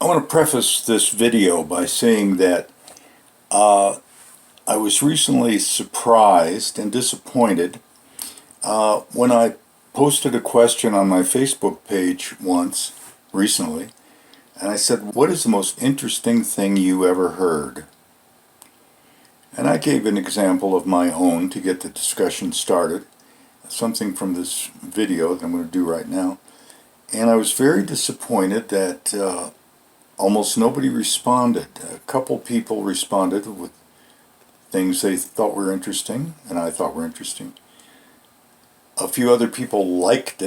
I want to preface this video by saying that I was recently surprised and disappointed when I posted a question on my Facebook page once recently, and I said, "What is the most interesting thing you ever heard?" And I gave an example of my own to get the discussion started, something from this video that I'm going to do right now. And I was very disappointed that almost nobody responded. A couple people responded with things they thought were interesting, and I thought were interesting. A few other people liked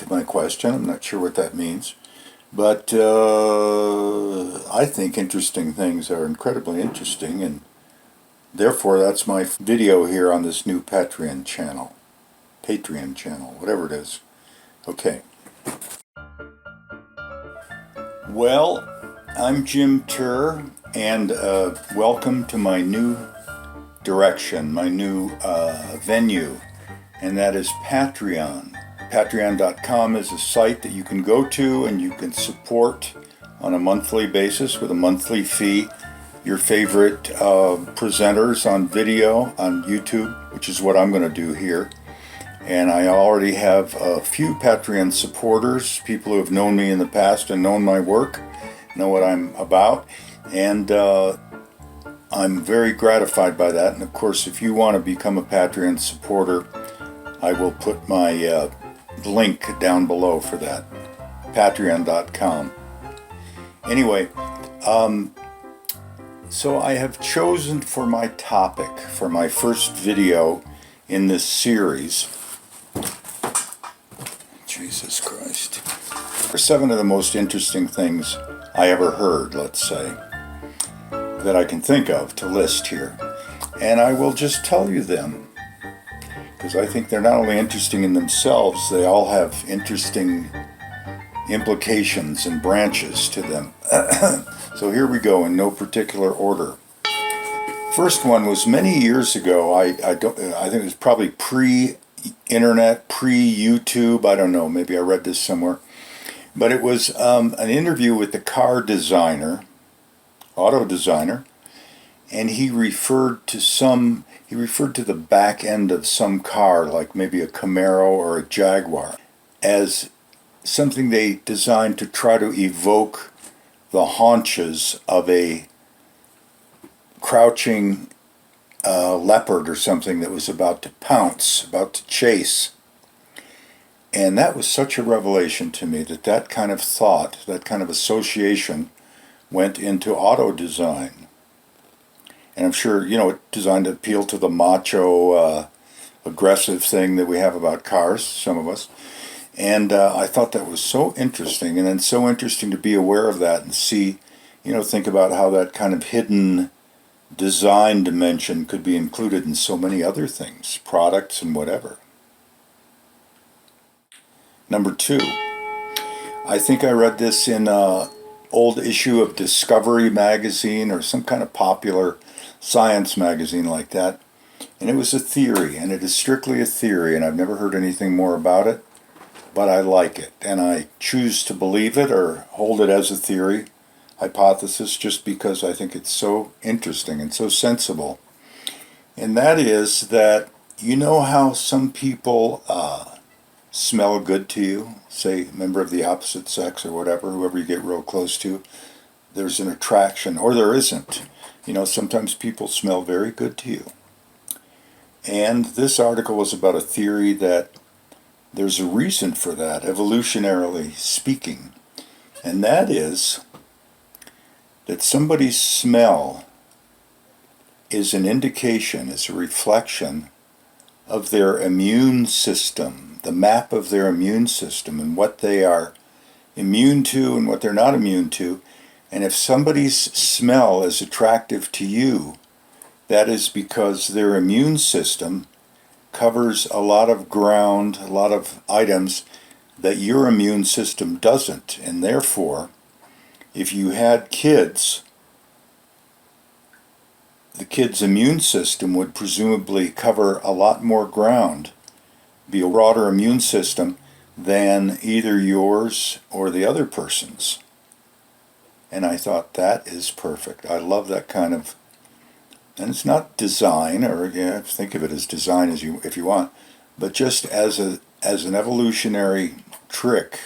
my question. I'm not sure what that means. But I think interesting things are incredibly interesting, and therefore that's my video here on this new Patreon channel, whatever it is. Okay. Well, I'm Jim Terr, and welcome to my new direction, my new venue, and that is Patreon. Patreon.com is a site that you can go to and you can support on a monthly basis with a monthly fee your favorite presenters on video on YouTube, which is what I'm going to do here. And I already have a few Patreon supporters, people who have known me in the past and known my work, know what I'm about, and I'm very gratified by that. And of course, if you want to become a Patreon supporter, I will put my link down below for that, patreon.com. Anyway, so I have chosen for my topic, for my first video in this series, Jesus Christ, for 7 of the most interesting things I ever heard, let's say, that I can think of to list here. And I will just tell you them, because I think they're not only interesting in themselves, they all have interesting implications and branches to them. So here we go, in no particular order. First one was many years ago. I think it was probably pre-internet, pre-YouTube. I don't know. Maybe I read this somewhere. But it was an interview with the car designer, auto designer, and he referred to the back end of some car, like maybe a Camaro or a Jaguar, as something they designed to try to evoke the haunches of a crouching leopard or something that was about to pounce, about to chase. And that was such a revelation to me, that kind of thought, that kind of association went into auto design. And I'm sure, it's designed to appeal to the macho, aggressive thing that we have about cars, some of us. And I thought that was so interesting, and then so interesting to be aware of that and see, think about how that kind of hidden design dimension could be included in so many other things, products and whatever. Number 2, I think I read this in an old issue of Discovery magazine or some kind of popular science magazine like that, and it was a theory, and it is strictly a theory, and I've never heard anything more about it. But I like it, and I choose to believe it or hold it as a theory, hypothesis, just because I think it's so interesting and so sensible. And that is that, how some people smell good to you, say a member of the opposite sex or whatever, whoever you get real close to, there's an attraction, or there isn't. Sometimes people smell very good to you. And this article was about a theory that there's a reason for that, evolutionarily speaking, and that is that somebody's smell is an indication, is a reflection of their immune system, the map of their immune system, and what they are immune to and what they're not immune to. And if somebody's smell is attractive to you, that is because their immune system covers a lot of ground, a lot of items that your immune system doesn't. And therefore, if you had kids the kid's immune system would presumably cover a lot more ground, be a broader immune system than either yours or the other person's. And I thought, that is perfect. I love that kind of, and it's not design, or yeah, think of it as design as you if you want, but just as an evolutionary trick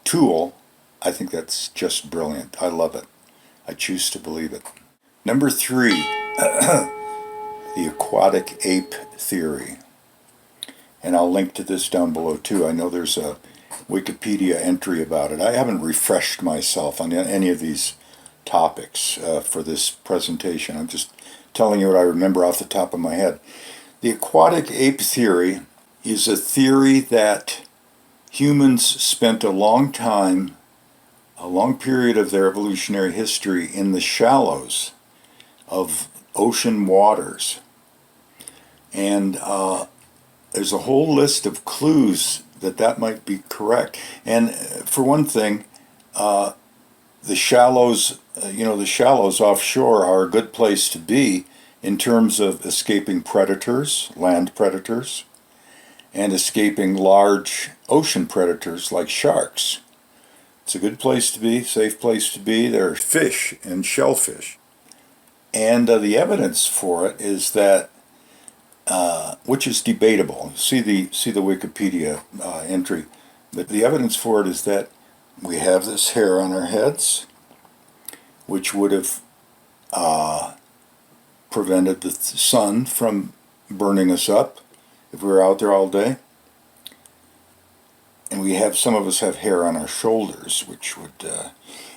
tool. I think that's just brilliant. I love it. I choose to believe it. Number 3, the Aquatic Ape Theory. And I'll link to this down below too. I know there's a Wikipedia entry about it. I haven't refreshed myself on any of these topics for this presentation. I'm just telling you what I remember off the top of my head. The Aquatic Ape Theory is a theory that humans spent a long period of their evolutionary history in the shallows of ocean waters. And there's a whole list of clues that might be correct. And for one thing, the shallows, the shallows offshore are a good place to be in terms of escaping predators, land predators, and escaping large ocean predators like sharks. It's a good place to be, safe place to be. There are fish and shellfish. And the evidence for it is that, which is debatable. See the Wikipedia entry. But the evidence for it is that we have this hair on our heads, which would have prevented the sun from burning us up if we were out there all day. And some of us have hair on our shoulders, which would,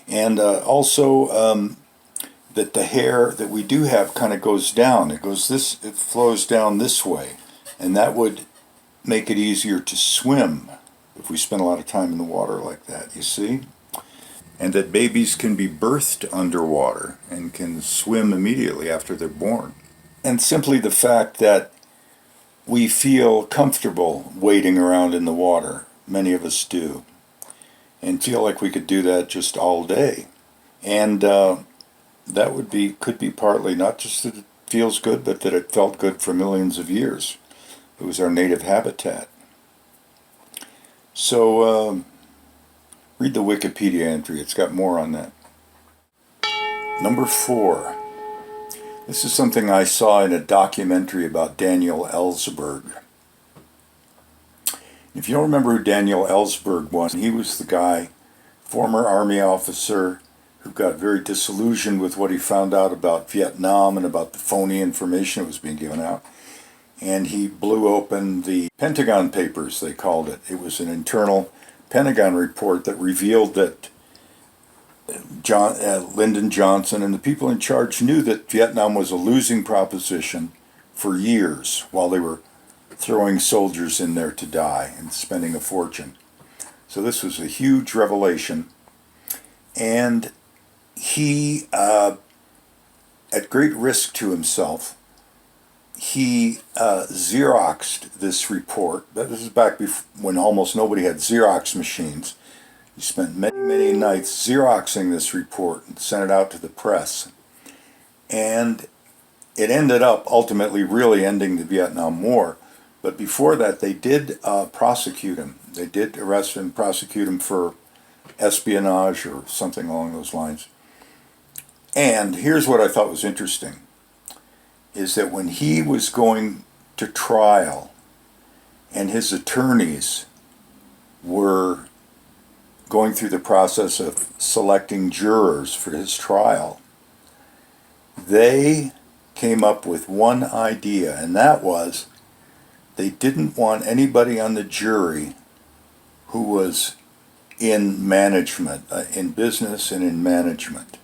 and also that the hair that we do have kind of goes down. It flows down this way, and that would make it easier to swim if we spend a lot of time in the water like that, you see? And that babies can be birthed underwater and can swim immediately after they're born. And simply the fact that we feel comfortable wading around in the water. Many of us do, and feel like we could do that just all day. And that could be partly not just that it feels good, but that it felt good for millions of years. It was our native habitat. So read the Wikipedia entry. It's got more on that. Number 4. This is something I saw in a documentary about Daniel Ellsberg. If you don't remember who Daniel Ellsberg was, he was the guy, former army officer, who got very disillusioned with what he found out about Vietnam and about the phony information that was being given out. And he blew open the Pentagon Papers, they called it. It was an internal Pentagon report that revealed that Lyndon Johnson and the people in charge knew that Vietnam was a losing proposition for years while they were throwing soldiers in there to die and spending a fortune. So this was a huge revelation. And he, at great risk to himself, he Xeroxed this report. This is back when almost nobody had Xerox machines. He spent many, many nights Xeroxing this report and sent it out to the press. And it ended up ultimately really ending the Vietnam War. But before that, they did prosecute him. They did arrest him, prosecute him for espionage or something along those lines. And here's what I thought was interesting, is that when he was going to trial and his attorneys were going through the process of selecting jurors for his trial, they came up with one idea, and that was they didn't want anybody on the jury who was in management, in business and in management.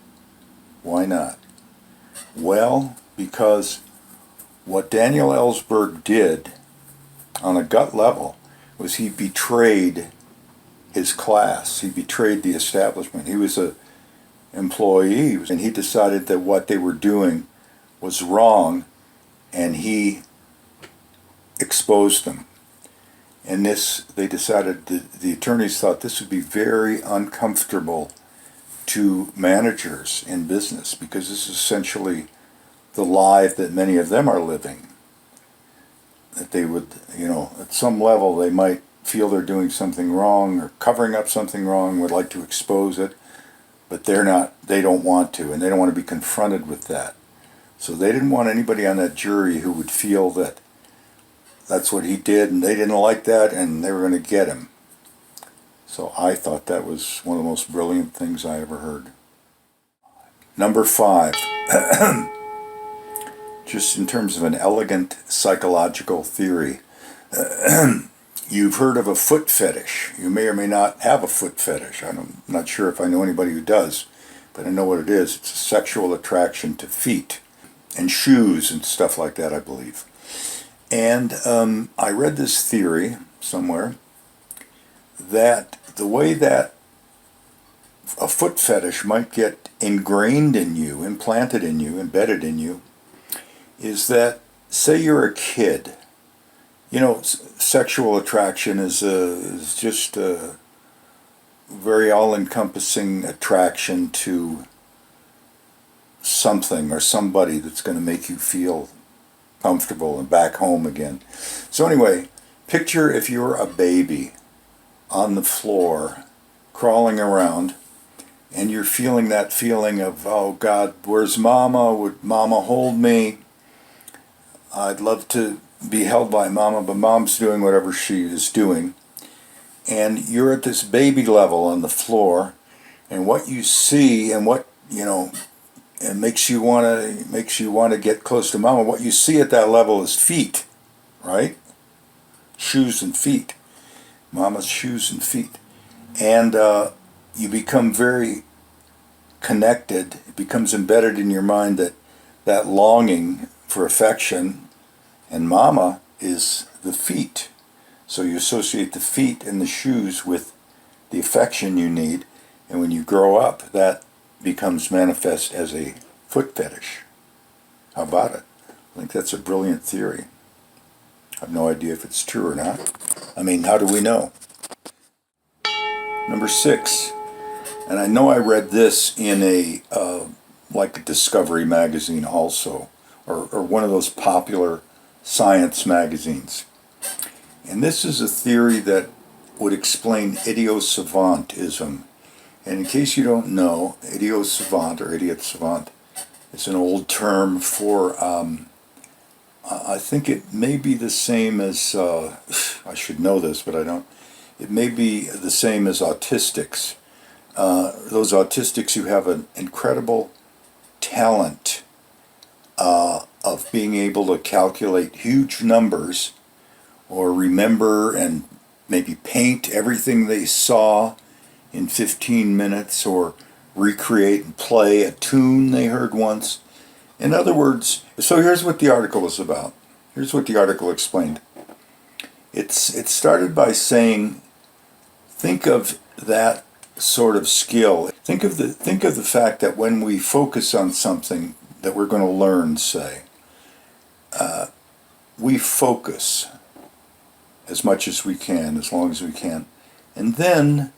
Why not? Well, because what Daniel Ellsberg did on a gut level was he betrayed his class. He betrayed the establishment. He was an employee, and he decided that what they were doing was wrong, and he exposed them. And they decided, the attorneys thought this would be very uncomfortable to managers in business, because this is essentially the lie that many of them are living. That they would, at some level they might feel they're doing something wrong or covering up something wrong, would like to expose it, but they don't want to, and they don't want to be confronted with that. So they didn't want anybody on that jury who would feel that that's what he did and they didn't like that and they were going to get him. So I thought that was one of the most brilliant things I ever heard. Number 5. Just in terms of an elegant psychological theory. You've heard of a foot fetish. You may or may not have a foot fetish. I'm not sure if I know anybody who does, but I know what it is. It's a sexual attraction to feet and shoes and stuff like that, I believe. And I read this theory somewhere that the way that a foot fetish might get ingrained in you, implanted in you, embedded in you, is that, say you're a kid. Sexual attraction is just a very all-encompassing attraction to something or somebody that's going to make you feel comfortable and back home again. So anyway, picture if you're a baby on the floor, crawling around, and you're feeling that feeling of, oh God, where's Mama? Would Mama hold me? I'd love to be held by Mama, but Mom's doing whatever she is doing. And you're at this baby level on the floor, and what you see and what, it makes you want to get close to Mama. What you see at that level is feet, right? Shoes and feet. Mama's shoes and feet. And you become very connected. It becomes embedded in your mind that longing for affection, and Mama is the feet. So you associate the feet and the shoes with the affection you need, and when you grow up, that becomes manifest as a foot fetish. How about it? I think that's a brilliant theory. I have no idea if it's true or not. I mean, how do we know? Number 6, and I know I read this in a Discovery magazine also, or one of those popular science magazines. And this is a theory that would explain idiosavantism. And in case you don't know, idiosavant or idiot savant is an old term for, I think it may be the same as, I should know this, but I don't. It may be the same as autistics. Those autistics who have an incredible talent of being able to calculate huge numbers or remember and maybe paint everything they saw in 15 minutes or recreate and play a tune they heard once. In other words, so here's what the article is about. Here's what the article explained. It started by saying, think of that sort of skill. Think of the fact that when we focus on something that we're going to learn, say, we focus as much as we can, as long as we can, and then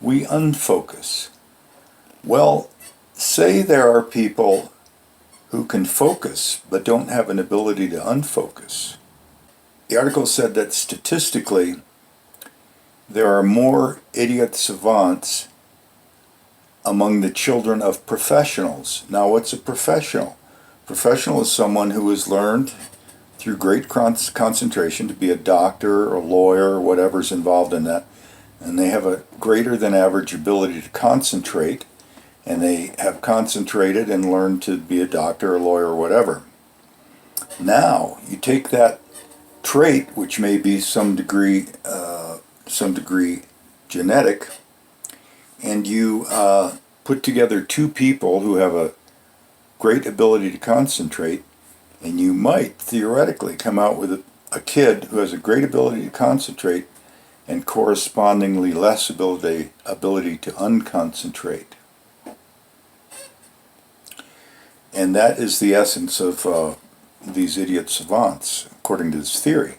we unfocus. Well, say there are people who can focus but don't have an ability to unfocus. The article said that statistically there are more idiot savants among the children of professionals. Now, what's a professional? Professional is someone who has learned through great concentration to be a doctor or a lawyer or whatever's involved in that, and they have a greater than average ability to concentrate, and they have concentrated and learned to be a doctor or lawyer or whatever. Now, you take that trait, which may be some degree genetic, and you put together two people who have a great ability to concentrate, and you might theoretically come out with a kid who has a great ability to concentrate and correspondingly less ability to unconcentrate. And that is the essence of these idiot savants, according to this theory.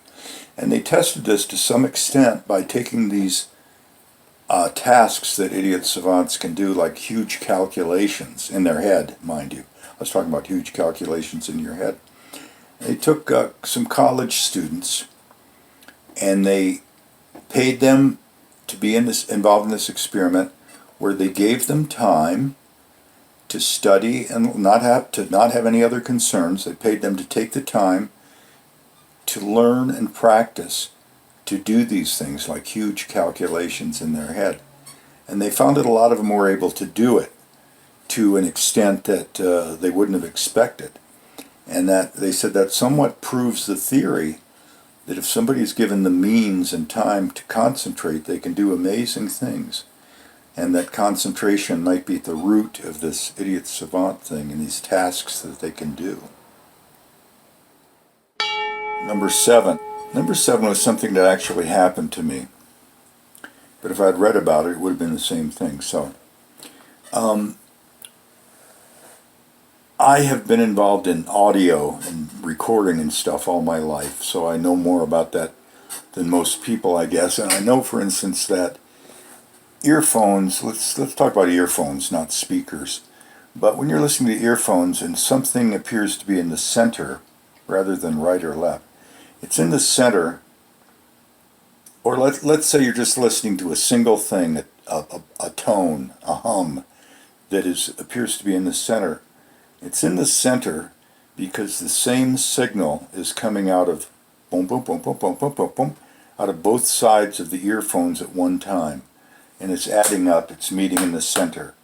And they tested this to some extent by taking these tasks that idiot savants can do, like huge calculations in their head, mind you. was talking about huge calculations in your head. They took some college students and they paid them to be involved in this experiment where they gave them time to study and not have any other concerns. They paid them to take the time to learn and practice to do these things like huge calculations in their head. And they found that a lot of them were able to do it to an extent that they wouldn't have expected. And that they said that somewhat proves the theory that if somebody is given the means and time to concentrate, they can do amazing things. And that concentration might be at the root of this idiot savant thing and these tasks that they can do. Number 7. Number 7 was something that actually happened to me. But if I'd read about it, it would have been the same thing. So, I have been involved in audio and recording and stuff all my life, so I know more about that than most people, I guess. And I know, for instance, that earphones, let's talk about earphones, not speakers. But when you're listening to earphones and something appears to be in the center rather than right or left, it's in the center. Or let's say you're just listening to a single thing, a tone, a hum that appears to be in the center. It's in the center because the same signal is coming out of boom, boom, boom, boom, boom, boom, boom, boom, out of both sides of the earphones at one time. And it's adding up, it's meeting in the center.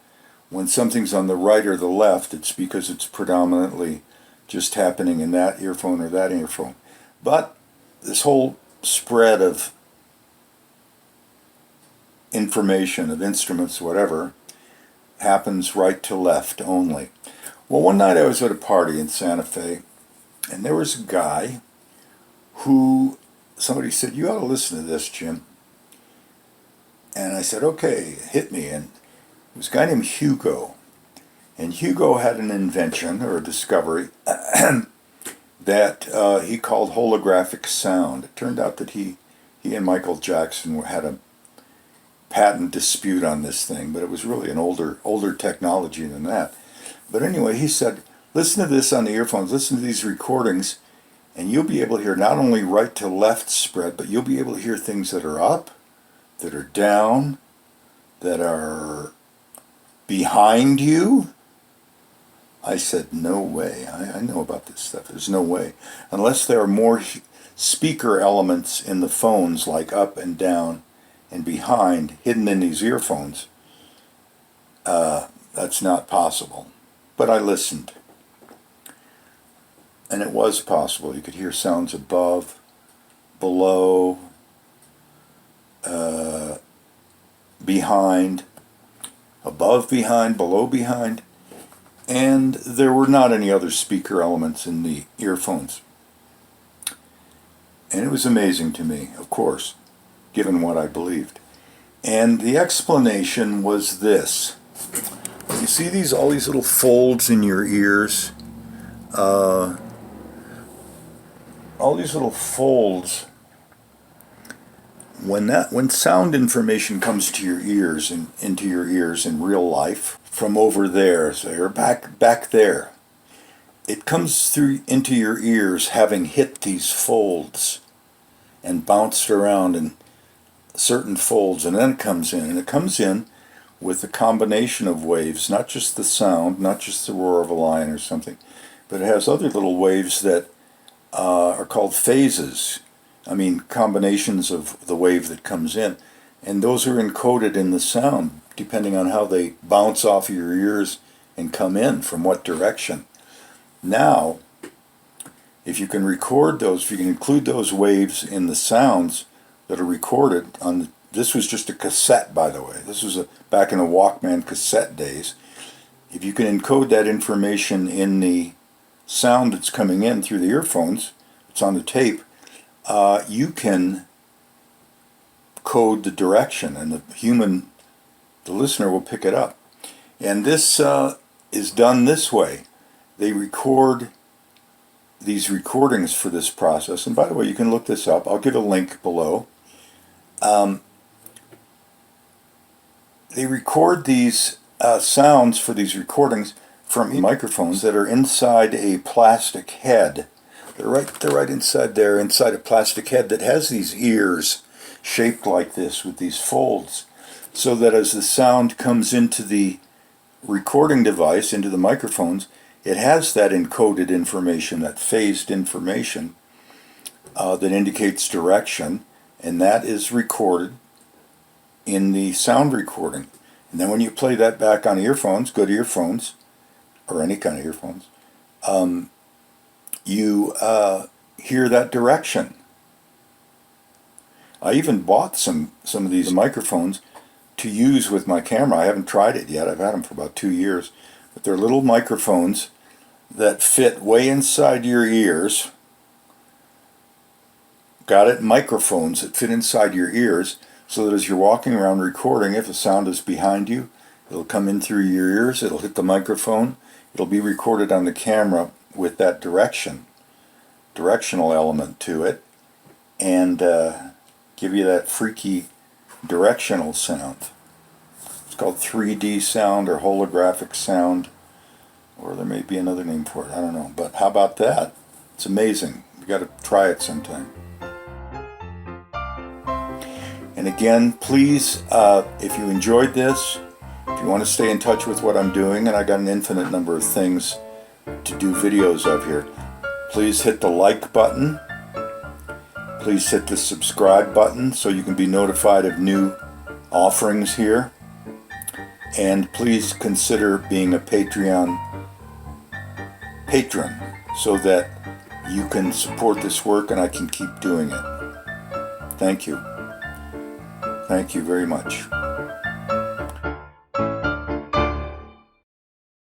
When something's on the right or the left, it's because it's predominantly just happening in that earphone or that earphone. But this whole spread of information, of instruments, whatever, happens right to left only. Well, one night I was at a party in Santa Fe, and there was a guy who, somebody said, "You ought to listen to this, Jim." And I said, "Okay, hit me." And it was a guy named Hugo. And Hugo had an invention, or a discovery, that he called holographic sound. It turned out that he and Michael Jackson had a patent dispute on this thing, but it was really an older technology than that. But anyway, he said, listen to this on the earphones, listen to these recordings, and you'll be able to hear not only right to left spread, but you'll be able to hear things that are up, that are down, that are behind you. I said, no way. I know about this stuff. There's no way. Unless there are more speaker elements in the phones, like up and down and behind, hidden in these earphones, that's not possible. But I listened. And it was possible. You could hear sounds above, below, behind, above behind, below behind. And there were not any other speaker elements in the earphones. And it was amazing to me, of course, given what I believed. And the explanation was this. You see all these little folds in your ears? All these little folds. When sound information comes to your ears and into your ears in real life, from over there, so you're back there, it comes through into your ears having hit these folds and bounced around in certain folds, and then it comes in, and it comes in with a combination of waves, not just the sound, not just the roar of a lion or something, but it has other little waves that are called phases. I mean, combinations of the wave that comes in. And those are encoded in the sound, depending on how they bounce off of your ears and come in, from what direction. Now, if you can record those, if you can include those waves in the sounds that are recorded on this was just a cassette, by the way. This was back in the Walkman cassette days. If you can encode that information in the sound that's coming in through the earphones, it's on the tape, you can code the direction, and the listener will pick it up. And this is done this way. They record these recordings for this process. And by the way, you can look this up. I'll give a link below. They record these sounds for these recordings from microphones that are inside a plastic head. They're right inside there, inside a plastic head that has these ears shaped like this with these folds, so that as the sound comes into the recording device, into the microphones, it has that encoded information, that phased information that indicates direction, and that is recorded in the sound recording. And then when you play that back on earphones, good earphones, or any kind of earphones, you hear that direction. I even bought some of these microphones to use with my camera. I haven't tried it yet. I've had them for about 2 years. But they're little microphones that fit way inside your ears. Got it? Microphones that fit inside your ears, so that as you're walking around recording, if a sound is behind you, it'll come in through your ears, it'll hit the microphone, it'll be recorded on the camera with that directional element to it, and give you that freaky directional sound. It's called 3D sound or holographic sound, or there may be another name for it, I don't know. But how about that? It's amazing. You got to try it sometime. And again, please, if you enjoyed this, if you want to stay in touch with what I'm doing, and I got an infinite number of things to do videos of here, please hit the like button. Please hit the subscribe button so you can be notified of new offerings here. And please consider being a Patreon patron so that you can support this work and I can keep doing it. Thank you. Thank you very much.